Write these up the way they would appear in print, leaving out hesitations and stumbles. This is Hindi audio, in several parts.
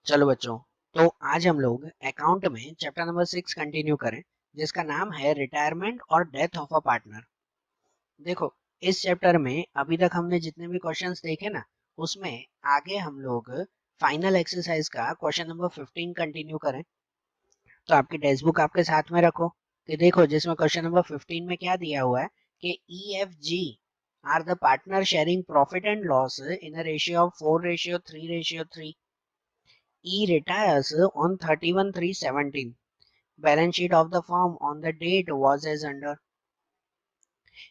चलो बच्चों, तो आज हम लोग अकाउंट में चैप्टर नंबर 6 कंटिन्यू करें, जिसका नाम है रिटायरमेंट और डेथ ऑफ अ पार्टनर। देखो, इस चैप्टर में अभी तक हमने जितने भी क्वेश्चंस देखे ना, उसमें आगे हम लोग फाइनल एक्सरसाइज का क्वेश्चन नंबर 15 कंटिन्यू करें। तो आपकी टेक्स्ट बुक आपके साथ में रखो कि देखो, जिसमें क्वेश्चन नंबर 15 में क्या दिया हुआ है कि EFG are the partner sharing profit and loss in a ratio of 4:3:3. E retires on 31/3/17. Balance sheet of the firm on the date was as under.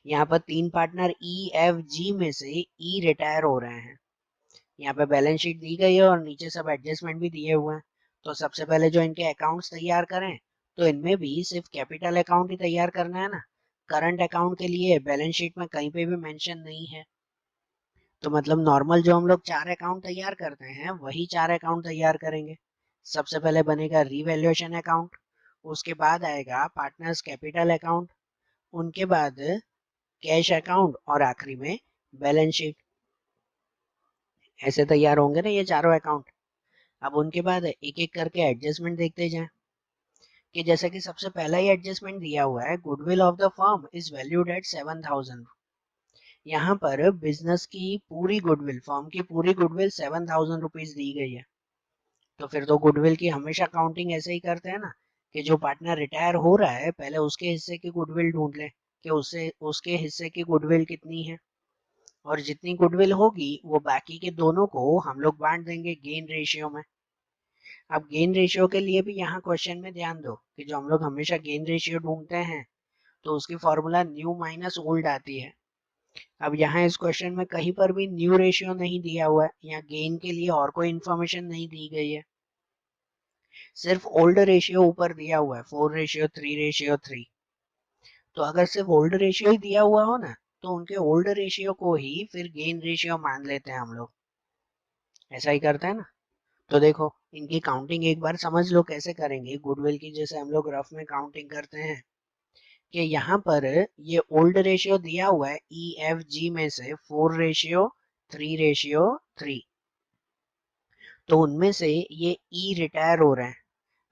यहाँ पर तीन पार्टनर EFG में से E रिटायर हो रहे हैं। यहाँ पे बैलेंस शीट दी गई है और नीचे सब एडजस्टमेंट भी दिए हुए हैं। तो सबसे पहले जो इनके अकाउंट्स तैयार करें, तो इनमें भी सिर्फ कैपिटल अकाउंट ही तैयार करना है ना। करंट अकाउंट के लिए बैलेंस शीट में कहीं पे भी मेंशन नहीं है। तो मतलब नॉर्मल जो हम लोग चार अकाउंट तैयार करते हैं, वही चार अकाउंट तैयार करेंगे। सबसे पहले बनेगा रीवैल्यूएशन अकाउंट, उसके बाद आएगा पार्टनर्स कैपिटल अकाउंट, उनके बाद कैश अकाउंट और आखिरी में बैलेंस शीट। ऐसे तैयार होंगे ना ये चारों अकाउंट। अब उनके बाद एक एक करके एडजस्टमेंट देखते जाएं कि जैसे कि सबसे पहला ही एडजस्टमेंट दिया हुआ है, goodwill of the firm is valued at 7,000। यहाँ पर बिजनेस की पूरी गुडविल, फर्म की पूरी गुडविल 7,000 रुपीज दी गई है। तो फिर तो गुडविल की हमेशा काउंटिंग ऐसे ही करते हैं ना कि जो पार्टनर रिटायर हो रहा है, पहले उसके हिस्से की गुडविल ढूंढ ले कि उससे उसके हिस्से की गुडविल कितनी है, और जितनी गुडविल होगी वो बाकी के दोनों को हम लोग बांट देंगे गेन रेशियो में। अब गेन रेशियो के लिए भी यहाँ क्वेश्चन में ध्यान दो कि जो हम लोग हमेशा गेन रेशियो ढूंढते हैं, तो उसकी फॉर्मूला न्यू माइनस ओल्ड आती है। अब यहाँ इस क्वेश्चन में कहीं पर भी न्यू रेशियो नहीं दिया हुआ है, यहाँ गेन के लिए और कोई इन्फॉर्मेशन नहीं दी गई है, सिर्फ ओल्ड रेशियो ऊपर दिया हुआ है 4:3:3। तो अगर सिर्फ ओल्ड रेशियो ही दिया हुआ हो ना, तो उनके ओल्ड रेशियो को ही फिर गेन रेशियो मान लेते हैं हम लोग। ऐसा ही करते हैं ना। तो देखो, इनकी काउंटिंग एक बार समझ लो कैसे करेंगे गुडविल की, जैसे हम लोग रफ में काउंटिंग करते हैं कि यहाँ पर ये ओल्ड रेशियो दिया हुआ है EFG में से 4:3:3। तो उनमें से ये E रिटायर हो रहे हैं।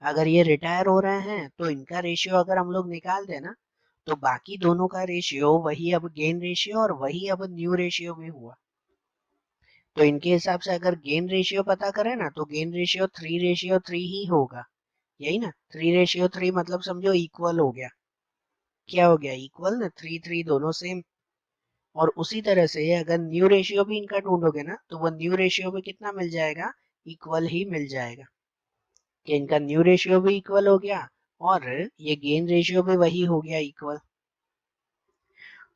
अगर ये रिटायर हो रहे हैं तो इनका रेशियो अगर हम लोग निकाल दें ना, तो बाकी दोनों का रेशियो वही अब गेन रेशियो और वही अब न्यू रेशियो में हुआ। तो इनके हिसाब से अगर गेन रेशियो पता करें ना, तो गेन रेशियो 3:3 ही होगा। यही ना, 3:3 मतलब समझो इक्वल हो गया। क्या हो गया? इक्वल ना, 3:3 दोनों सेम। और उसी तरह से अगर न्यू रेशियो भी इनका ढूंढोगे ना, तो वो न्यू रेशियो भी कितना मिल जाएगा? इक्वल ही मिल जाएगा कि इनका न्यू रेशियो भी इक्वल हो गया और ये गेन रेशियो भी वही हो गया इक्वल।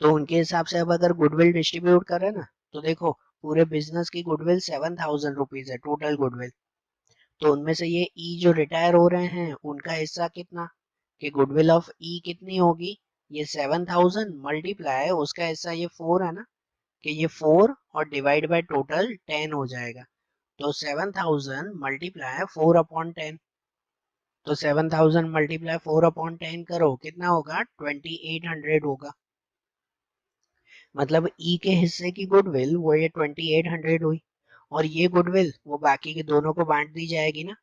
तो उनके हिसाब से अब अगर गुडविल डिस्ट्रीब्यूट करें ना, तो देखो, पूरे बिजनेस की गुडविल 7,000 रुपीज है, टोटल गुडविल। तो उनमें से ये ई जो रिटायर हो रहे हैं, उनका हिस्सा कितना, कि गुडविल ऑफ ई कितनी होगी? ये 7,000 मल्टीप्लाई उसका हिस्सा ये 4 है ना, कि ये 4 और डिवाइड बाय टोटल 10 हो जाएगा। तो 7,000 मल्टीप्लाई 4/10। तो 7,000 मल्टीप्लाई 4/10 करो, कितना होगा? 2,800 होगा। मतलब ई के हिस्से की गुडविल वो ये 2,800 हुई, और ये गुडविल वो बाकी के दोनों को बांट दी जाएगी ना।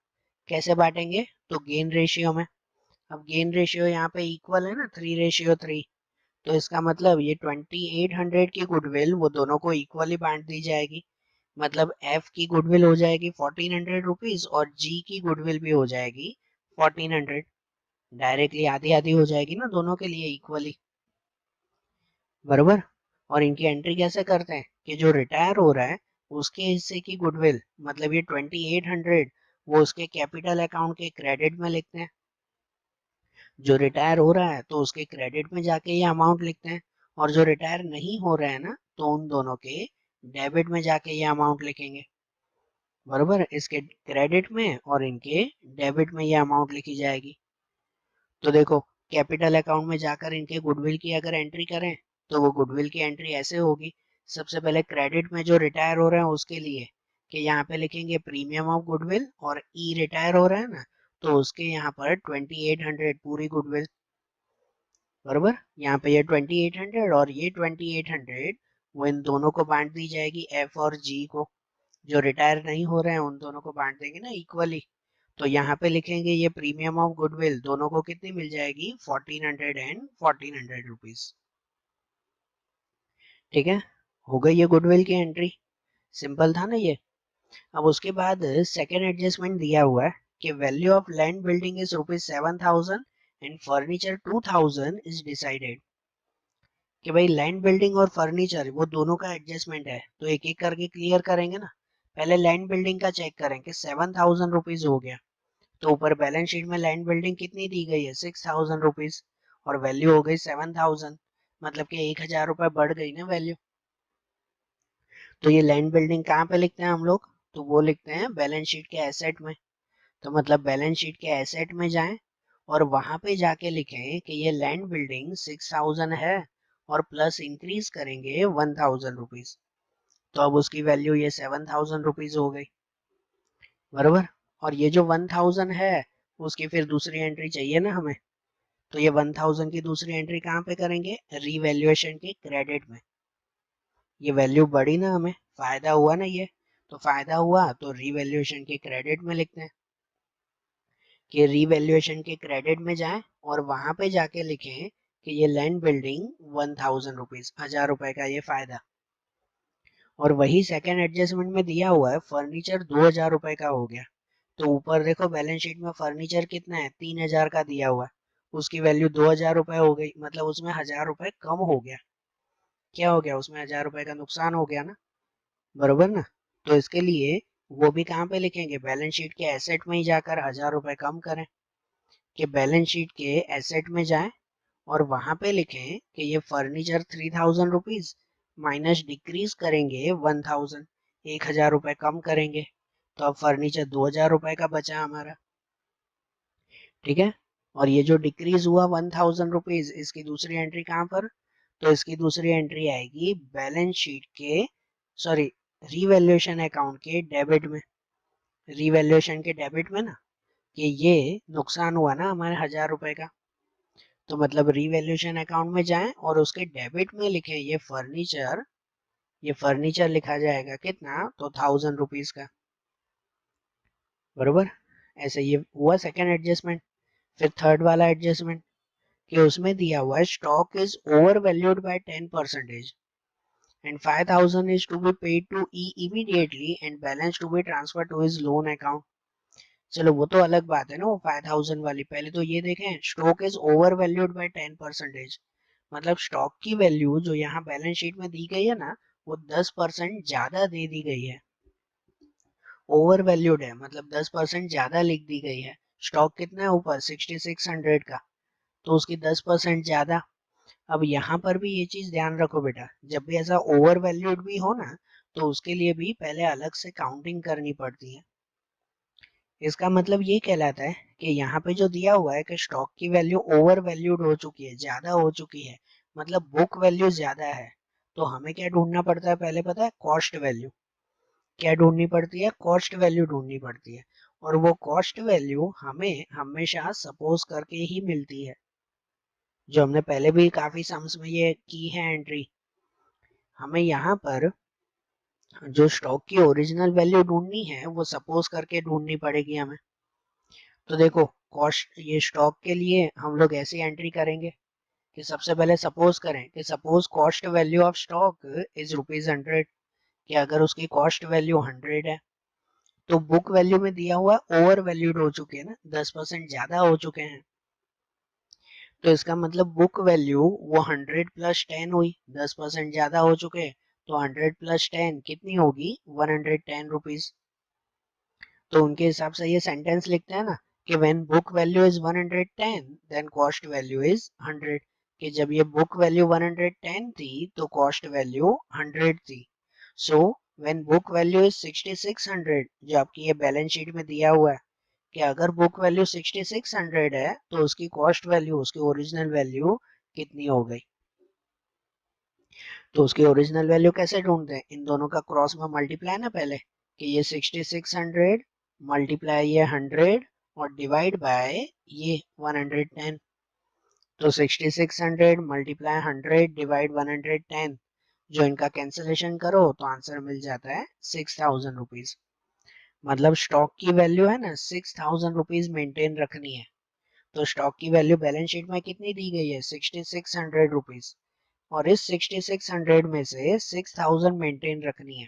कैसे बांटेंगे? तो गेन रेशियो में। अब गेन रेशियो यहाँ पे इक्वल है ना, 3:3। तो इसका मतलब ये 2,800 की गुडविल वो दोनों को इक्वली बांट दी जाएगी। मतलब एफ की गुडविल हो जाएगी 1,400 रुपीज और जी की गुडविल भी हो जाएगी 1,400। डायरेक्टली आधी आधी हो जाएगी ना दोनों के लिए इक्वली, बराबर। और इनकी एंट्री कैसे करते हैं कि जो रिटायर हो रहा है उसके हिस्से की गुडविल, मतलब ये 2,800, वो उसके कैपिटल अकाउंट के क्रेडिट में लिखते हैं। जो रिटायर हो रहा है तो उसके क्रेडिट में जाके ये अमाउंट लिखते हैं, और जो रिटायर नहीं हो रहा है ना, तो उन दोनों के डेबिट में जाके ये अमाउंट लिखेंगे, बराबर। इसके क्रेडिट में और इनके डेबिट में ये अमाउंट लिखी जाएगी। तो देखो, कैपिटल अकाउंट में जाकर इनके गुडविल की अगर एंट्री करें, तो वो गुडविल की एंट्री ऐसे होगी। सबसे पहले क्रेडिट में जो रिटायर हो रहे हैं उसके लिए, कि यहाँ पे लिखेंगे प्रीमियम ऑफ गुडविल, और ई रिटायर हो रहा है ना, तो उसके यहाँ पर 2,800 पूरी गुडविल, बराबर। यहाँ पे ये 2,800 और ये 2,800 वो इन दोनों को बांट दी जाएगी, एफ और जी को। जो रिटायर नहीं हो रहे हैं उन दोनों को बांट देंगे ना इक्वली। तो यहाँ पे लिखेंगे ये प्रीमियम ऑफ गुडविल दोनों को कितनी मिल जाएगी 1400 एंड 1400 रुपीज। ठीक है, हो गई ये गुडविल की एंट्री, सिंपल था ना ये। अब उसके बाद सेकेंड एडजस्टमेंट दिया हुआ है कि value of land building is ₹7,000 and furniture 2,000 is decided. कि भाई लैंड बिल्डिंग और फर्नीचर वो दोनों का एडजस्टमेंट है, तो एक एक करके क्लियर करेंगे ना। पहले लैंड बिल्डिंग का चेक करें कि 7,000 रुपीज हो गया, तो ऊपर बैलेंस शीट में लैंड बिल्डिंग कितनी दी गई है 6,000 रुपीज, और वैल्यू हो गई 7,000, मतलब कि 1,000 रुपए बढ़ गई ना वैल्यू। तो ये लैंड बिल्डिंग कहाँ पे लिखते हैं हम लोग, तो वो लिखते हैं बैलेंस शीट के एसेट में। तो मतलब बैलेंस शीट के एसेट में जाएं और वहां पे जाके लिखें कि ये लैंड बिल्डिंग 6,000 है और प्लस इंक्रीज करेंगे 1,000 रुपीज, तो अब उसकी वैल्यू ये 7,000 रुपीज हो गई, बरोबर। और ये जो 1,000 है उसकी फिर दूसरी एंट्री चाहिए ना हमें, तो ये 1,000 की दूसरी एंट्री कहाँ पे करेंगे, रीवैल्यूएशन के क्रेडिट में। ये वैल्यू बढ़ी ना, हमें फायदा हुआ ना ये, तो फायदा हुआ तो रीवैल्यूएशन के क्रेडिट में लिखते हैं कि रीवैल्यूएशन के क्रेडिट में जाएं और वहां पे जाके लिखें कि ये लैंड बिल्डिंग 1,000 रुपीज, 1,000 रुपए का ये फायदा। और वही सेकेंड एडजस्टमेंट में दिया हुआ है फर्नीचर 2,000 रुपए का हो गया, तो ऊपर देखो बैलेंस शीट में फर्नीचर कितना है 3,000 का दिया हुआ है, उसकी वैल्यू 2,000 रुपए हो गई, मतलब उसमें 1,000 रुपए कम हो गया। क्या हो गया उसमें, 1,000 रुपए का नुकसान हो गया ना, बरोबर ना। तो इसके लिए वो भी कहाँ पे लिखेंगे, बैलेंस शीट के एसेट में ही जाकर 1,000 रुपए कम करें, कि बैलेंस शीट के एसेट में जाएं और वहां पे लिखें कि ये फर्नीचर 3,000 रुपीज माइनस डिक्रीज करेंगे 1,000, 1,000 रुपए कम करेंगे, तो अब फर्नीचर 2,000 रुपए का बचा हमारा। ठीक है, और ये जो डिक्रीज हुआ 1,000 रुपीज, इसकी दूसरी एंट्री कहाँ पर, तो इसकी दूसरी एंट्री आएगी बैलेंस शीट के, सॉरी, रीवैल्यूएशन अकाउंट के डेबिट में। रीवैल्यूएशन के डेबिट में ना, कि ये नुकसान हुआ ना हमारे 1,000 रुपए का, तो मतलब रीवैल्यूएशन अकाउंट में जाएं और उसके डेबिट में लिखें ये फर्नीचर लिखा जाएगा कितना, तो 1,000 रुपीज का, बरोबर। ऐसे ये हुआ सेकेंड एडजस्टमेंट। फिर थर्ड वाला एडजस्टमेंट कि उसमें दिया हुआ है stock is over valued bye 10% and 5,000 is to be paid to E immediately and balance to be transferred to his loan account। चलो वो तो अलग बात है ना, वो 5,000 वाली। पहले तो ये देखें stock is over valued bye 10%, मतलब स्टॉक की वैल्यू जो यहाँ बैलेंस शीट में दी गई है ना, वो 10% ज्यादा दे दी गई है। ओवर वैल्यूड है मतलब 10% ज्यादा लिख दी गई है। स्टॉक कितना है ऊपर 6,600 का, तो उसकी 10% ज्यादा। अब यहाँ पर भी ये चीज ध्यान रखो बेटा, जब भी ऐसा ओवर वैल्यूड भी हो ना, तो उसके लिए भी पहले अलग से काउंटिंग करनी पड़ती है। इसका मतलब ये कहलाता है कि यहाँ पे जो दिया हुआ है कि स्टॉक की वैल्यू ओवर वैल्यूड हो चुकी है, ज्यादा हो चुकी है, मतलब बुक वैल्यू ज्यादा है, तो हमें क्या ढूंढना पड़ता है, पहले पता है कॉस्ट वैल्यू। क्या ढूंढनी पड़ती है, कॉस्ट वैल्यू ढूंढनी पड़ती है। और वो कॉस्ट वैल्यू हमें हमेशा सपोज करके ही मिलती है, जो हमने पहले भी काफी सम्स में ये की है एंट्री। हमें यहाँ पर जो स्टॉक की ओरिजिनल वैल्यू ढूंढनी है वो सपोज करके ढूंढनी पड़ेगी हमें। तो देखो कॉस्ट, ये स्टॉक के लिए हम लोग ऐसी एंट्री करेंगे कि सबसे पहले सपोज करें कि suppose cost value of stock is ₹100, कि अगर उसकी कॉस्ट वैल्यू 100 है, तो बुक वैल्यू में दिया हुआ ओवर वैल्यूड हो चुके हैं ना, 10% ज्यादा हो चुके हैं। तो इसका मतलब बुक वैल्यू वो 100 प्लस 10 हुई, 10% ज्यादा हो चुके, तो 100 प्लस 10 कितनी होगी, 110 रुपीज। तो उनके हिसाब से ये सेंटेंस लिखते हैं ना कि when book value is 110 then cost value is 100, कि जब ये बुक वैल्यू 110 थी तो कॉस्ट वैल्यू 100 थी। So when book value is 6,600, जो आपकी ये बैलेंस शीट में दिया हुआ है कि अगर बुक वैल्यू 6,600 है तो उसकी कॉस्ट वैल्यू, उसकी ओरिजिनल वैल्यू कितनी हो गई। तो उसकी ओरिजिनल वैल्यू कैसे ढूंढते हैं, इन दोनों का क्रॉस में मल्टीप्लाई ना पहले, कि ये 6,600 मल्टीप्लाई ये 100 और डिवाइड बाय ये 110। तो 6,600 मल्टीप्लाई 100 डिवाइड 110, जो इनका कैंसिलेशन करो तो आंसर मिल जाता है 6000 रुपीज। मतलब स्टॉक की वैल्यू है ना 6000 रुपीज मेंटेन रखनी है। तो स्टॉक की वैल्यू बैलेंस शीट में कितनी दी गई है 6600 रुपीज, और इस 6600 में से 6000 मेंटेन रखनी है।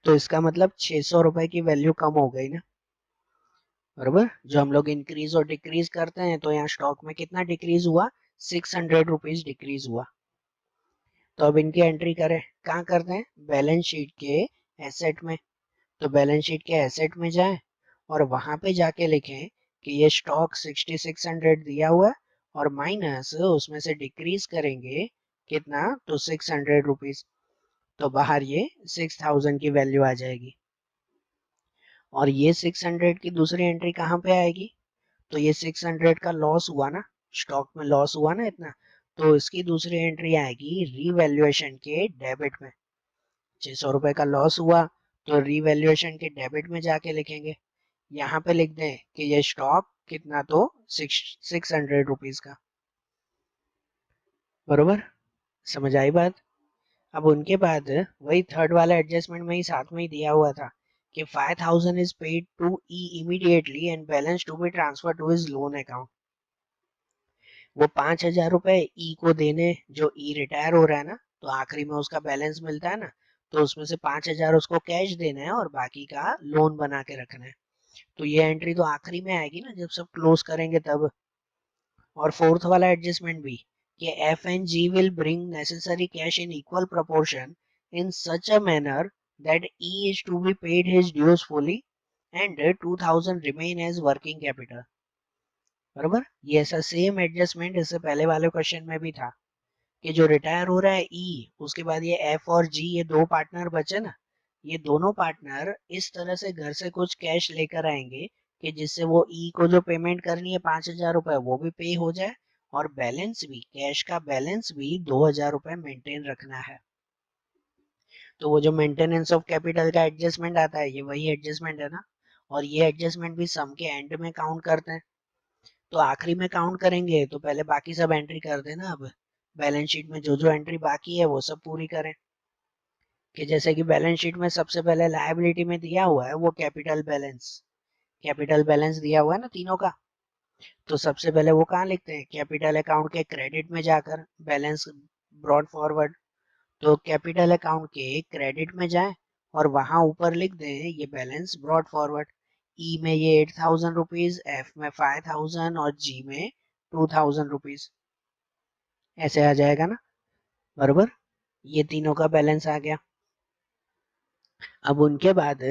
तो इसका मतलब 600 रुपए की वैल्यू कम हो गई ना, बराबर। जो हम लोग इंक्रीज और डिक्रीज करते हैं तो यहाँ स्टॉक में कितना डिक्रीज हुआ 600 रुपीज डिक्रीज हुआ। तो अब इनकी एंट्री करें, कहाँ करते हैं बैलेंस शीट के एसेट में। तो बैलेंस शीट के एसेट में जाएं और वहां पे जाके लिखें कि ये स्टॉक 6600 दिया हुआ है और माइनस उसमें से डिक्रीज करेंगे कितना तो 600 रुपीज। तो बाहर ये 6000 की वैल्यू आ जाएगी। और ये 600 की दूसरी एंट्री कहाँ पे आएगी, तो ये 600 का लॉस हुआ ना, स्टॉक में लॉस हुआ ना इतना, तो इसकी दूसरी एंट्री आएगी रीवैल्यूएशन के डेबिट में। 600 रुपए का लॉस हुआ तो रीवैल्यूएशन के डेबिट में जाके लिखेंगे। यहाँ पे लिख दें कि ये स्टॉक कितना तो 600 रुपीज का, बरोबर। समझ आई बात। अब उनके बाद वही थर्ड वाला एडजस्टमेंट में ही साथ में ही दिया हुआ था कि 5000 is paid to E immediately and balance to be transfer to his loan account. वो 5000 रुपए ई को देने, जो ई रिटायर हो रहा है ना, तो आखिरी में उसका बैलेंस मिलता है ना, तो उसमें से 5000 उसको कैश देना है और बाकी का लोन बना के रखना है। तो ये एंट्री तो आखिरी में आएगी ना जब सब क्लोज करेंगे तब। और फोर्थ वाला एडजस्टमेंट भी कि F and G will bring necessary cash in equal proportion in such a manner that E is to be paid his dues fully and 2000 remain as working capital, बराबर। ये ऐसा सेम एडजस्टमेंट इससे पहले वाले क्वेश्चन में भी था कि जो रिटायर हो रहा है ई, उसके बाद ये एफ और जी ये दो पार्टनर बचे ना, ये दोनों पार्टनर इस तरह से घर से कुछ कैश लेकर आएंगे कि जिससे वो ई को जो पेमेंट करनी है 5000 रुपए वो भी पे हो जाए और बैलेंस भी, कैश का बैलेंस भी 2000 रुपए मेंटेन रखना है। तो वो जो मेंटेनेंस ऑफ कैपिटल का एडजस्टमेंट आता है ये वही एडजस्टमेंट है ना। और ये एडजस्टमेंट भी सम के एंड में काउंट करते हैं। तो आखिरी में काउंट करेंगे तो पहले बाकी सब एंट्री कर देना। अब बैलेंस शीट में जो जो एंट्री बाकी है वो सब पूरी करें। कि जैसे कि बैलेंस शीट में सबसे पहले लायबिलिटी में दिया हुआ है वो कैपिटल बैलेंस, कैपिटल बैलेंस दिया हुआ है ना तीनों का। तो सबसे पहले वो कहाँ लिखते हैं कैपिटल अकाउंट के क्रेडिट में जाकर बैलेंस ब्रॉड फॉरवर्ड। तो कैपिटल अकाउंट के क्रेडिट में जाए और वहां ऊपर लिख दें ये बैलेंस ब्रॉड फॉरवर्ड। ई में ये 8000 रुपीज, एफ में 5000 और जी में 2000 रुपीज। ऐसे आ जाएगा ना, बरोबर। ये तीनों का बैलेंस आ गया। अब उनके बाद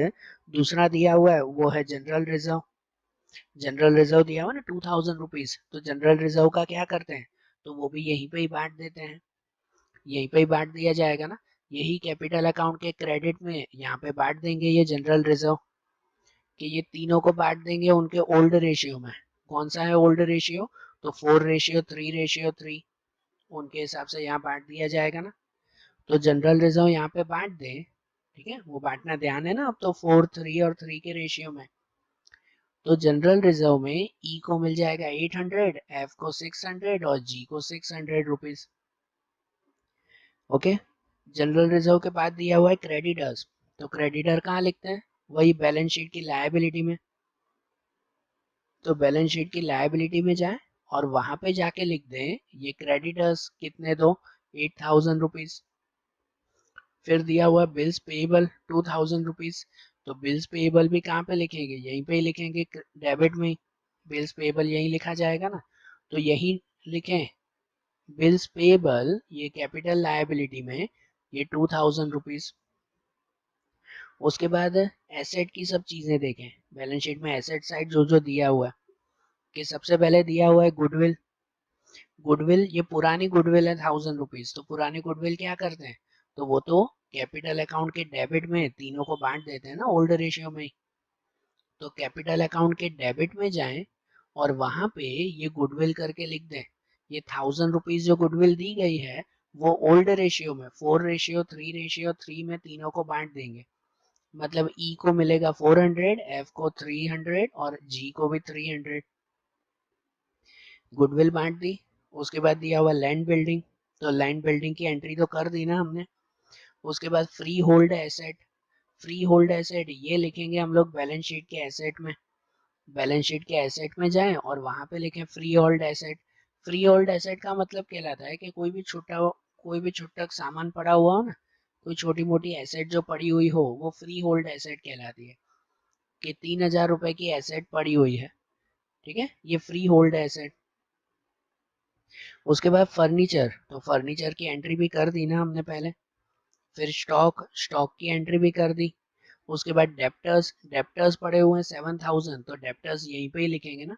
दूसरा दिया हुआ है वो है जनरल रिजर्व। जनरल रिजर्व दिया हुआ ना 2000 रुपीज, तो जनरल रिजर्व का क्या करते हैं, तो वो भी यहीं पे ही बांट देते हैं। यहीं पे ही बांट दिया जाएगा ना, यही कैपिटल अकाउंट के क्रेडिट में यहाँ पे बांट देंगे ये जनरल रिजर्व। कि ये तीनों को बांट देंगे उनके ओल्ड रेशियो में। कौन सा है ओल्ड रेशियो, तो 4:3:3, उनके हिसाब से यहाँ बांट दिया जाएगा ना। तो जनरल रिजर्व यहाँ पे बांट दे, ठीक है, वो बांटना ध्यान है ना। अब तो 4:3 और 3 के रेशियो में। तो जनरल रिजर्व में ई को मिल जाएगा 800, एफ को 600 और जी को 600 रुपीज। ओके। जनरल रिजर्व के बाद दिया हुआ है क्रेडिटर्स। तो क्रेडिटर कहाँ लिखते हैं, वही बैलेंस शीट की लायबिलिटी में। तो बैलेंस शीट की लायबिलिटी में जाए और वहां पे जाके लिख दें ये क्रेडिटर्स कितने, दो 8000 रुपीज। फिर दिया हुआ बिल्स पेएबल 2000 रुपीज। तो बिल्स पेएबल भी कहाँ पे लिखेंगे, यहीं पे ही लिखेंगे डेबिट में। बिल्स पेएबल यहीं लिखा जाएगा ना, तो यहीं लिखें बिल्स पेएबल ये कैपिटल लायबिलिटी में ये 2000 रुपीज। उसके बाद एसेट की सब चीजें देखें, बैलेंस शीट में एसेट साइड जो जो दिया हुआ है कि सबसे पहले दिया हुआ है गुडविल। गुडविल ये पुरानी गुडविल है 1000 रुपीज। तो पुरानी गुडविल क्या करते हैं, तो वो तो कैपिटल अकाउंट के डेबिट में तीनों को बांट देते हैं ना ओल्ड रेशियो में। तो कैपिटल अकाउंट के डेबिट में जाएं और वहां पे ये गुडविल करके लिख दें। ये 1000 रुपीज जो गुडविल दी गई है वो ओल्ड रेशियो में 4:3:3 में तीनों को बांट देंगे। मतलब ई को मिलेगा 400, एफ को 300 और जी को भी 300। गुडविल बांट दी। उसके बाद दिया हुआ लैंड बिल्डिंग तो लैंड बिल्डिंग की एंट्री तो कर दी ना हमने। उसके बाद free hold asset, free hold asset ये लिखेंगे हम लोग बैलेंस शीट के एसेट में। बैलेंस शीट के एसेट में जाएं और वहां पे लिखें free hold asset. Free hold asset का मतलब कहलाता है कि कोई भी छुट्टा सामान पड़ा हुआ हो ना, कोई छोटी मोटी एसेट जो पड़ी हुई हो, वो फ्री होल्ड एसेट कहलाती है। कि 3,000 रुपए की एसेट पड़ी हुई है, ठीक है, ये फ्री होल्ड एसेट। उसके बाद फर्नीचर, तो फर्नीचर की एंट्री भी कर दी ना हमने पहले। फिर स्टॉक, स्टॉक की एंट्री भी कर दी। उसके बाद डेप्टर्स, डेप्टर्स पड़े हुए हैं 7,000, तो डेप्टर्स यहीं पे ही लिखेंगे ना,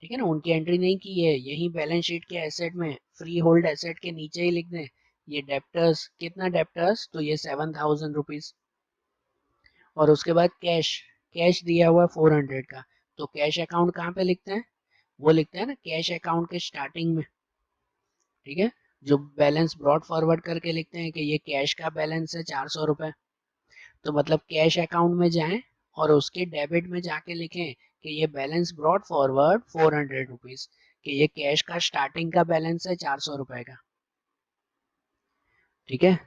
ठीक है ना, उनकी एंट्री नहीं की है, यही बैलेंस शीट के एसेट में फ्री होल्ड एसेट के नीचे ही लिख दें ये डेप्टर्स। कितना डेप्टर्स, तो ये 7,000 रुपीज। और उसके बाद कैश, कैश दिया हुआ है 400 का, तो कैश अकाउंट कहाँ पे लिखते हैं, वो लिखते हैं ना कैश अकाउंट के स्टार्टिंग में, ठीक है। जो बैलेंस ब्रॉड फॉरवर्ड करके लिखते हैं कि ये कैश का बैलेंस है 400 रुपए, तो मतलब कैश अकाउंट में जाएं और उसके डेबिट में जाके लिखें कि ये बैलेंस ब्रॉड फॉरवर्ड 400 रुपीज, कि ये कैश का स्टार्टिंग का बैलेंस है 400 रुपए का, ठीक है।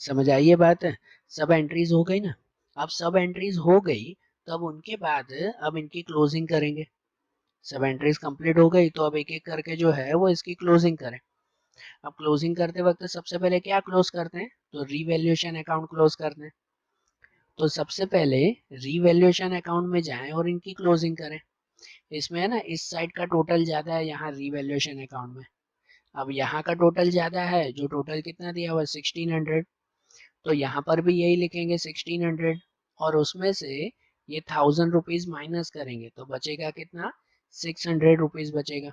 समझ आई ये बात है। सब एंट्रीज हो गई ना। अब सब एंट्रीज हो गई, तो अब उनके बाद अब इनकी क्लोजिंग करेंगे। सब एंट्रीज कंप्लीट हो गई, तो अब एक एक करके जो है वो इसकी क्लोजिंग करें। अब क्लोजिंग करते वक्त सबसे पहले क्या क्लोज करते हैं, तो रीवैल्यूएशन अकाउंट क्लोज करते हैं। तो सबसे पहले रीवैल्यूएशन अकाउंट में जाएं और इनकी क्लोजिंग करें। इसमें है ना, इस साइड का टोटल ज्यादा है यहाँ रीवैल्यूएशन अकाउंट में। अब यहाँ का टोटल ज्यादा है, जो टोटल कितना दिया हुआ है 1600, तो यहाँ पर भी यही लिखेंगे 1600। और उसमें से ये 1000 रुपीज माइनस करेंगे तो बचेगा कितना, 600 रुपीज बचेगा।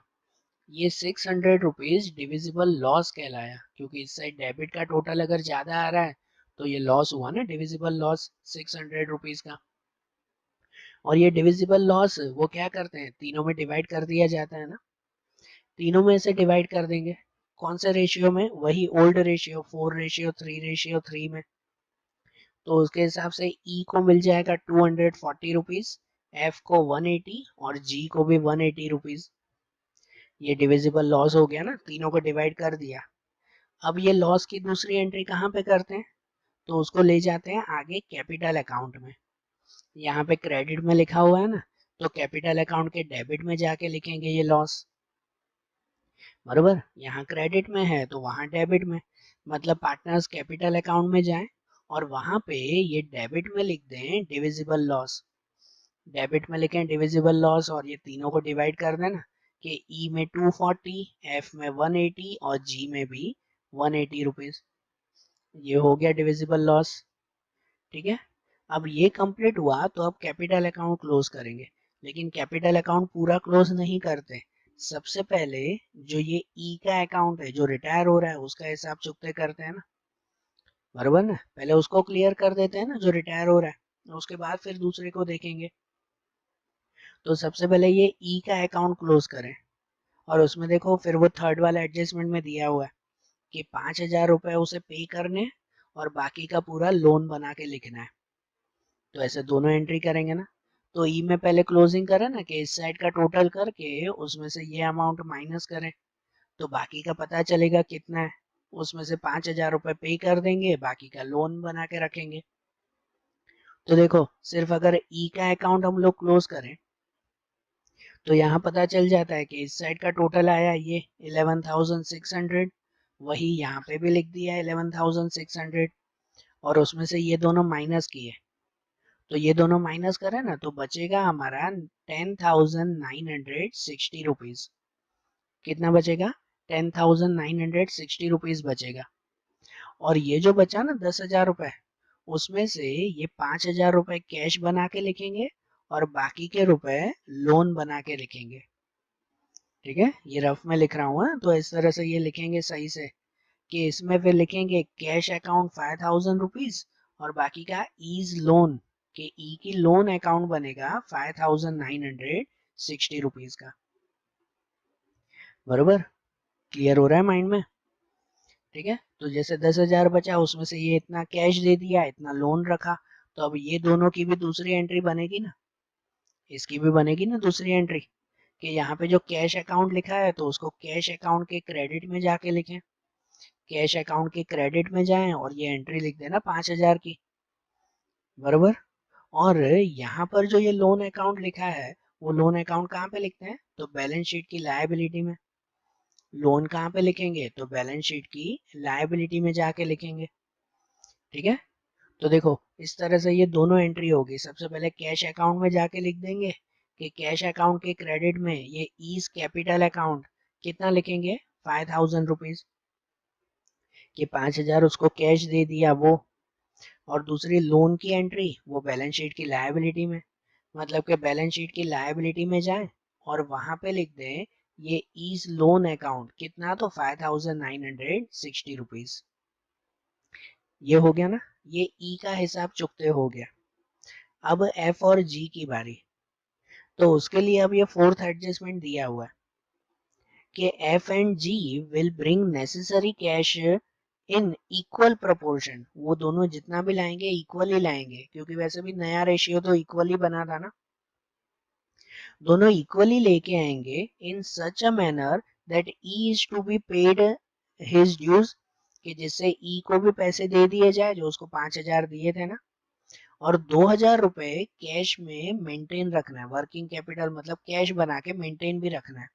ये 600 रुपीज डिविजिबल लॉस कहलाया, क्योंकि इस साइड डेबिट का टोटल अगर ज्यादा आ रहा है तो ये लॉस हुआ ना, डिविजिबल लॉस 600 रुपीज का। और ये डिविजिबल लॉस वो क्या करते हैं, तीनों में डिवाइड कर दिया जाता है ना, तीनों में से डिवाइड कर देंगे। कौन से रेशियो में, वही ओल्ड रेशियो 4:3 में। तो उसके हिसाब से ई को मिल जाएगा 240 रुपीज, एफ को 180 और जी को भी 180 रुपीज। ये डिविजिबल लॉस हो गया ना, तीनों को डिवाइड कर दिया। अब ये लॉस की दूसरी एंट्री कहाँ पे करते हैं, तो उसको ले जाते हैं आगे कैपिटल अकाउंट में। यहाँ पे क्रेडिट में लिखा हुआ है ना, तो कैपिटल अकाउंट के डेबिट में जाके लिखेंगे ये लॉस, बरोबर। यहाँ क्रेडिट में है तो वहाँ डेबिट में, मतलब पार्टनर्स कैपिटल अकाउंट में जाएं और वहां पे ये डेबिट में लिख दें डिविजिबल लॉस। डेबिट में लिखें डिविजिबल लॉस और ये तीनों को डिवाइड कर देना, कि ई में 240, एफ में 180 और जी में भी 180 रुपीज। ये हो गया डिविजिबल लॉस, ठीक है। अब ये कंप्लीट हुआ तो अब कैपिटल अकाउंट क्लोज करेंगे। लेकिन कैपिटल अकाउंट पूरा क्लोज नहीं करते, सबसे पहले जो ये ई का अकाउंट है जो रिटायर हो रहा है उसका हिसाब चुकते करते हैं ना, बराबर ना। पहले उसको क्लियर कर देते हैं ना जो रिटायर हो रहा है, उसके बाद फिर दूसरे को देखेंगे। तो सबसे पहले ये ई का अकाउंट क्लोज करें और उसमें देखो फिर वो थर्ड वाला एडजस्टमेंट में दिया हुआ है कि 5,000 रुपए उसे पे करने और बाकी का पूरा लोन बना के लिखना है। तो ऐसे दोनों एंट्री करेंगे ना। तो ई में पहले क्लोजिंग करें ना, कि इस साइड का टोटल करके उसमें से ये अमाउंट माइनस करें, तो बाकी का पता चलेगा कितना है। उसमें से 5,000 रुपए पे कर देंगे, बाकी का लोन बना के रखेंगे। तो देखो सिर्फ अगर ई का अकाउंट हम लोग क्लोज करें तो यहाँ पता चल जाता है कि इस साइड का टोटल आया ये 11,600, वही यहाँ पे भी लिख दिया 11,600, और उसमें से ये दोनों माइनस किए, तो ये दोनों माइनस करें ना तो बचेगा हमारा 10,960 रुपीज। कितना बचेगा, 10,960 रुपीज बचेगा। और ये जो बचा ना 10,000 रुपए, उसमें से ये 5,000 रुपए कैश बना के लिखेंगे और बाकी के रुपए लोन बना के लिखेंगे, ठीक है। ये रफ में लिख रहा हूँ तो इस तरह से ये लिखेंगे सही से, कि इसमें फिर लिखेंगे कैश अकाउंट 5,000 रुपीज और बाकी का ईज लोन, के ई की लोन अकाउंट बनेगा 5,960 रुपीज का, बरोबर। क्लियर हो रहा है माइंड में, ठीक है। तो जैसे 10,000 बचा उसमें से ये इतना कैश दे दिया, इतना लोन रखा, तो अब ये दोनों की भी दूसरी एंट्री बनेगी ना, इसकी भी बनेगी ना दूसरी एंट्री, कि यहाँ पे जो कैश अकाउंट लिखा है तो उसको कैश अकाउंट के क्रेडिट में जाके लिखें। कैश अकाउंट के क्रेडिट में जाएं और ये एंट्री लिख देना 5,000 की, बराबर। और यहाँ पर जो ये लोन अकाउंट लिखा है वो लोन अकाउंट कहाँ पे लिखते हैं, तो बैलेंस शीट की लायबिलिटी में। लोन कहाँ पे लिखेंगे, तो बैलेंस शीट की लायबिलिटी में जाके लिखेंगे, ठीक है। तो देखो इस तरह से ये दोनों एंट्री होगी। सबसे पहले कैश अकाउंट में जाके लिख देंगे कि कैश अकाउंट के क्रेडिट में ये ईज कैपिटल अकाउंट कितना लिखेंगे, 5,000 रुपीज, कि 5,000 उसको कैश दे दिया वो। और दूसरी लोन की एंट्री वो बैलेंस शीट की लायबिलिटी में, मतलब कि बैलेंस शीट की लायबिलिटी में जाए और वहां पे लिख दें ये ईज लोन अकाउंट कितना, तो 5,960 रुपीज। ये हो गया ना, ये ई का हिसाब चुकते हो गया। अब एफ और जी की बारी। तो उसके लिए अब ये फोर्थ एडजस्टमेंट दिया हुआ है कि F and G will bring necessary cash in equal proportion. वो दोनों जितना भी लाएंगे इक्वल ही लाएंगे, क्योंकि वैसे भी नया रेशियो तो इक्वल ही बना था ना। दोनों इक्वली लेके आएंगे in such a manner that E is to be paid his dues, कि जिससे ई को भी पैसे दे दिए जाए जो उसको 5,000 दिए थे ना, और 2,000 रुपए कैश में मेंटेन रखना है। वर्किंग कैपिटल मतलब कैश बना के मेंटेन भी रखना है।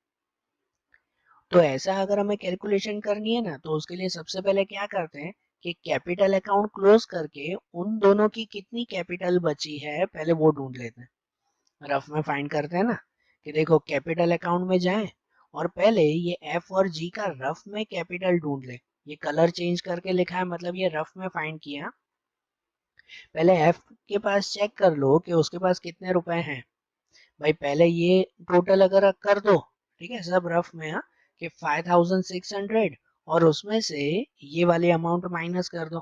तो ऐसा अगर हमें कैलकुलेशन करनी है ना, तो उसके लिए सबसे पहले क्या करते हैं कि कैपिटल अकाउंट क्लोज करके उन दोनों की कितनी कैपिटल बची है पहले वो ढूंढ लेते हैं। रफ में फाइंड करते हैं ना, कि देखो कैपिटल अकाउंट में जाएं और पहले ये एफ और जी का रफ में कैपिटल ढूंढ ले। ये कलर चेंज करके लिखा है, मतलब ये रफ में फाइंड किया। पहले एफ के पास चेक कर लो कि उसके पास कितने रुपए हैं। भाई पहले ये टोटल अगर कर दो, ठीक है, सब रफ में, हाँ, कि 5,600 और उसमें से ये वाली अमाउंट माइनस कर दो।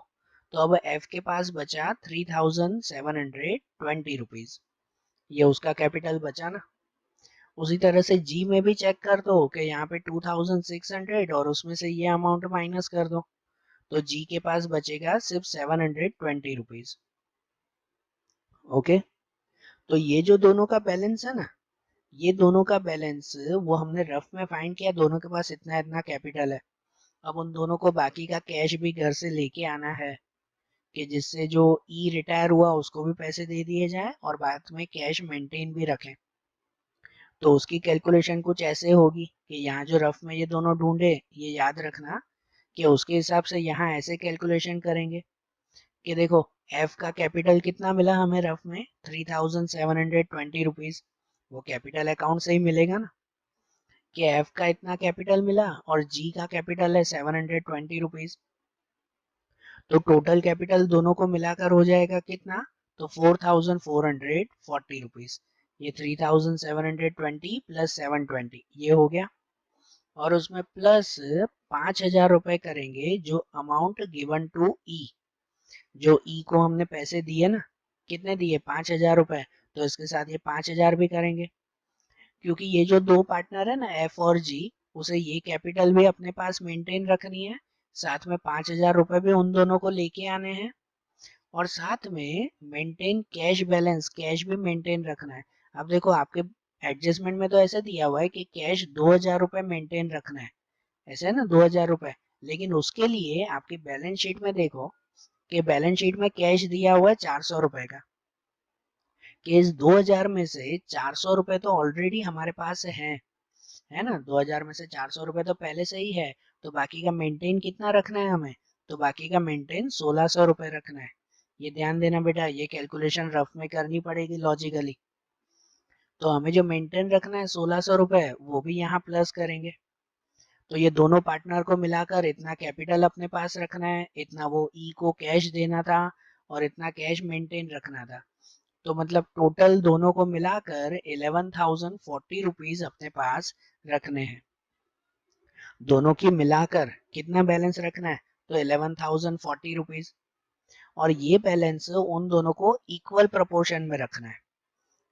तो अब एफ के पास बचा 3,720 रुपीज, ये उसका कैपिटल बचा ना। उसी तरह से जी में भी चेक कर दो कि यहाँ पे 2,600 और उसमें से ये अमाउंट माइनस कर दो, तो जी के पास बचेगा सिर्फ 720 रुपीज। ओके, तो ये जो दोनों का बैलेंस है ना, ये दोनों का बैलेंस वो हमने रफ में फाइंड किया। दोनों के पास इतना इतना कैपिटल है। अब उन दोनों को बाकी का कैश भी घर से लेके आना है, कि जिससे जो ई रिटायर हुआ उसको भी पैसे दे दिए जाए और बाद में कैश मेंटेन भी रखें। तो उसकी कैलकुलेशन कुछ ऐसे होगी कि यहाँ जो रफ में ये दोनों ढूंढे, ये याद रखना कि उसके हिसाब से यहाँ ऐसे कैलकुलेशन करेंगे कि देखो एफ का कैपिटल कितना मिला हमें रफ में, 3,720 रुपीज। वो कैपिटल अकाउंट से ही मिलेगा ना, कि एफ का इतना कैपिटल मिला और जी का कैपिटल है 720 रुपीज। तो टोटल कैपिटल दोनों को मिलाकर हो जाएगा कितना, तो 4,440 रुपीज। ये 3,720 प्लस 720 ये हो गया। और उसमें प्लस 5,000 रुपए करेंगे जो अमाउंट गिवन टू ई, जो ई को हमने पैसे दिए ना, कितने दिए, 5,000 रुपए। तो इसके साथ ये 5,000 भी करेंगे, क्योंकि ये जो दो पार्टनर है ना एफ और जी, उसे ये कैपिटल भी अपने पास मेंटेन रखनी है, साथ में 5,000 रुपए भी उन दोनों को लेके आने हैं, और साथ में मेंटेन कैश बैलेंस, कैश भी मेंटेन रखना है। अब देखो आपके एडजस्टमेंट में तो ऐसा दिया हुआ है कि कैश 2,000 रुपए मेंटेन रखना है, ऐसा है ना, 2,000 रुपए। लेकिन उसके लिए आपकी बैलेंस शीट में देखो कि बैलेंस शीट में कैश दिया हुआ है 400 रुपए का, कि इस 2,000 में से 400 रुपए तो ऑलरेडी हमारे पास है ना, 2,000 में से 400 रुपए तो पहले से ही है। तो बाकी का मेंटेन कितना रखना है हमें, तो बाकी का मेंटेन 1,600 रुपए रखना है। ये ध्यान देना बेटा, ये कैलकुलेशन रफ में करनी पड़ेगी लॉजिकली। तो हमें जो मेंटेन रखना है 1,600 रुपए, वो भी यहाँ प्लस करेंगे। तो ये दोनों पार्टनर को मिलाकर इतना कैपिटल अपने पास रखना है, इतना वो ई को कैश देना था और इतना कैश मेंटेन रखना था। तो मतलब टोटल दोनों को मिलाकर 11,040 रुपीज अपने पास रखने हैं। दोनों की मिलाकर कितना बैलेंस रखना है, तो 11,040 रुपीज। और ये बैलेंस उन दोनों को इक्वल प्रोपोर्शन में रखना है,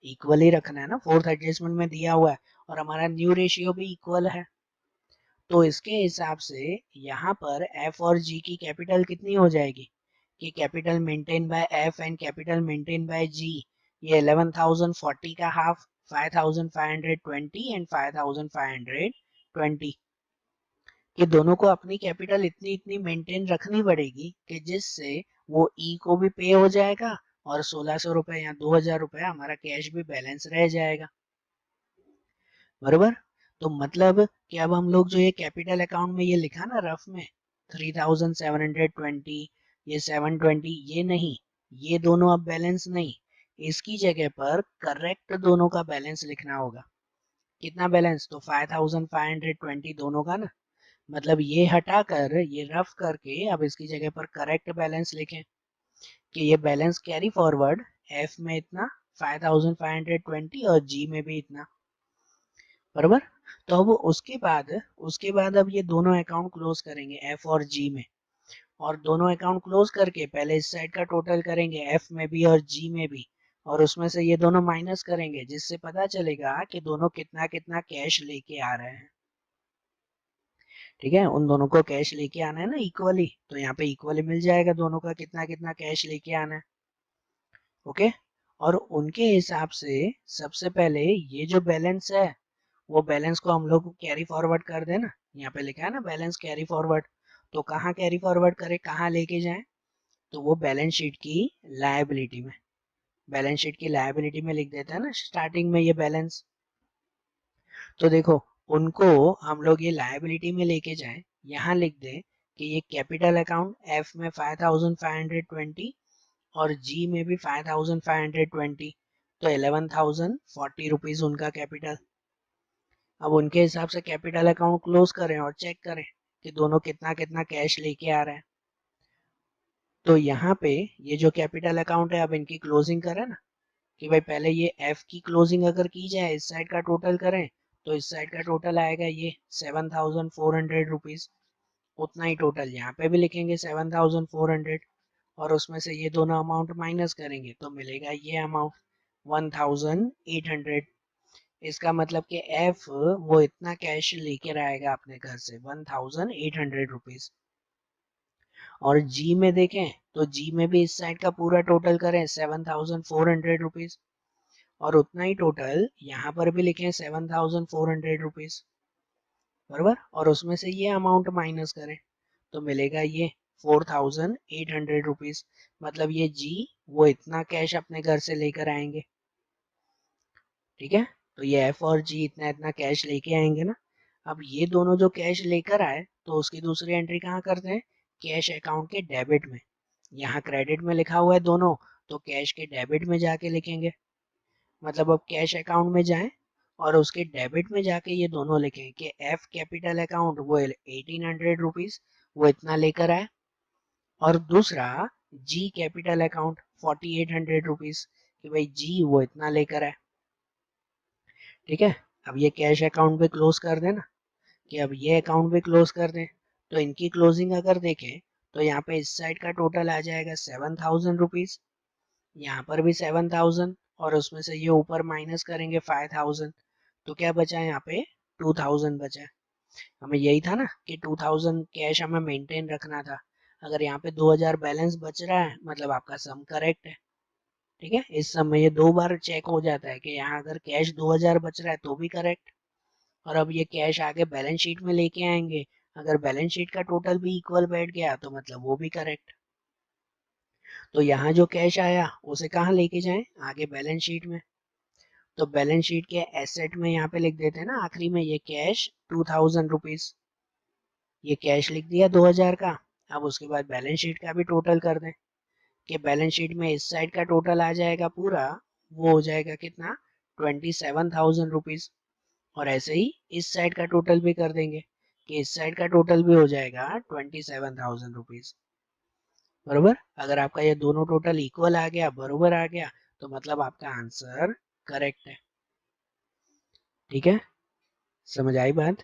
इक्वल ही रखना है ना, फोर्थ एडजस्टमेंट में दिया हुआ है और हमारा न्यू रेशियो भी इक्वल है। तो इसके हिसाब से यहाँ पर एफ और जी की कैपिटल कितनी हो जाएगी, कि capital maintain by F and capital maintain by G, ये 11,040 का हाफ 5,520 एंड 5,520, कि दोनों को अपनी कैपिटल इतनी इतनी मेंटेन रखनी पड़ेगी कि जिससे वो ई को भी पे हो जाएगा और 1600 रुपए या 2000 रुपए हमारा कैश भी बैलेंस रह जाएगा, बरोबर। तो मतलब कि अब हम लोग जो ये कैपिटल अकाउंट में ये लिखा ना रफ में 3720, ये 720, ये नहीं, ये दोनों अब बैलेंस नहीं, इसकी जगह पर करेक्ट दोनों का बैलेंस लिखना होगा। कितना बैलेंस? तो 5520 दोनों का ना, मतलब ये हटाकर ये रफ करके अब इसकी जगह पर करेक्ट बैलेंस लिखें कि ये बैलेंस कैरी फॉरवर्ड एफ में इतना 5520 और जी में भी इतना, बराबर। तो अब उसके बाद अब ये दोनों अकाउंट क्लोज करेंगे एफ और जी में, और दोनों अकाउंट क्लोज करके पहले इस साइड का टोटल करेंगे एफ में भी और जी में भी, और उसमें से ये दोनों माइनस करेंगे जिससे पता चलेगा कि दोनों कितना कितना कैश लेके आ रहे हैं। ठीक है, उन दोनों को कैश लेके आना है ना इक्वली, तो यहाँ पे इक्वली मिल जाएगा दोनों का कितना कितना कैश लेके आना है। ओके, और उनके हिसाब से सबसे पहले ये जो बैलेंस है वो बैलेंस को हम लोग कैरी फॉरवर्ड कर देना। यहाँ पे लिखा है ना बैलेंस कैरी फॉरवर्ड, तो कहाँ कैरी फॉरवर्ड करें, कहाँ लेके जाएं? तो वो बैलेंस शीट की लायबिलिटी में, बैलेंस शीट की लायबिलिटी में लिख देता है ना स्टार्टिंग में ये बैलेंस। तो देखो, उनको हम लोग ये लायबिलिटी में लेके जाएं, यहाँ लिख दें कि ये कैपिटल अकाउंट एफ में 5520 और जी में भी 5520, तो 11,040 रुपीज उनका कैपिटल। अब उनके हिसाब से कैपिटल अकाउंट क्लोज करें और चेक करें कि दोनों कितना कितना कैश लेके आ रहे हैं। तो यहाँ पे ये जो कैपिटल अकाउंट है अब इनकी क्लोजिंग करें ना, कि भाई पहले ये एफ की क्लोजिंग अगर की जाए इस साइड का टोटल करें, तो इस साइड का टोटल आएगा ये 7400 रुपीज, उतना ही टोटल यहाँ पे भी लिखेंगे 7400, और उसमें से ये दोनों अमाउंट माइनस करेंगे तो मिलेगा ये अमाउंट 1800। इसका मतलब कि एफ वो इतना कैश लेकर आएगा अपने घर से 1800 रुपीज। और जी में देखें तो जी में भी इस साइड का पूरा टोटल करें 7400 रुपीज, और उतना ही टोटल यहाँ पर भी लिखें 7400 रुपीज, बराबर। और उसमें से ये अमाउंट माइनस करें तो मिलेगा ये 4800 रुपीज। मतलब ये जी वो इतना कैश अपने घर से लेकर आएंगे। ठीक है, तो ये एफ और जी इतना इतना कैश लेके आएंगे ना। अब ये दोनों जो कैश लेकर आए तो उसकी दूसरी एंट्री कहाँ करते हैं? कैश अकाउंट के डेबिट में। यहाँ क्रेडिट में लिखा हुआ है दोनों, तो कैश के डेबिट में जाके लिखेंगे। मतलब अब कैश अकाउंट में जाएं और उसके डेबिट में जाके ये दोनों लिखें कि एफ कैपिटल अकाउंट वो 1800 रुपीज वो इतना लेकर आए, और दूसरा जी कैपिटल अकाउंट 4800 रुपीज कि भाई जी वो इतना लेकर आए। ठीक है, अब ये कैश अकाउंट भी क्लोज कर देना, कि अब ये अकाउंट भी क्लोज कर दें। तो इनकी क्लोजिंग अगर देखें तो यहाँ पे इस साइड का टोटल आ जाएगा 7000 रुपीज, यहाँ पर भी 7000, और उसमें से ये ऊपर माइनस करेंगे 5000, तो क्या बचा है यहाँ पे 2000 बचा है। हमें यही था ना कि 2000 कैश हमें मेंटेन रखना था। अगर यहाँ पे 2000 बैलेंस बच रहा है मतलब आपका सम करेक्ट है। ठीक है, इस सम में ये दो बार चेक हो जाता है कि यहाँ अगर कैश 2000 बच रहा है तो भी करेक्ट, और अब ये कैश आगे बैलेंस शीट में लेके आएंगे, अगर बैलेंस शीट का टोटल भी इक्वल बैठ गया तो मतलब वो भी करेक्ट। तो यहाँ जो कैश आया उसे कहाँ लेके जाएं? आगे बैलेंस शीट में। तो बैलेंस शीट के एसेट में यहाँ पे लिख देते हैं ना आखिरी में ये कैश 2000 रुपीज, ये कैश लिख दिया 2000 का। अब उसके बाद बैलेंस शीट का भी टोटल कर दें कि बैलेंस शीट में इस साइड का टोटल आ जाएगा पूरा, वो हो जाएगा कितना 27,000 रुपीज, और ऐसे ही इस साइड का टोटल भी कर देंगे कि इस साइड का टोटल भी हो जाएगा 27,000 रुपीज, बरोबर। अगर आपका ये दोनों टोटल इक्वल आ गया, बरोबर आ गया, तो मतलब आपका आंसर करेक्ट है। ठीक है, समझ आई बात?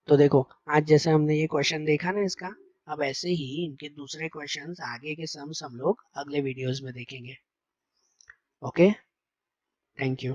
तो देखो, आज जैसे हमने ये क्वेश्चन देखा ना इसका, अब ऐसे ही इनके दूसरे क्वेश्चंस आगे के सम्स हम लोग अगले वीडियोस में देखेंगे। Okay, thank you.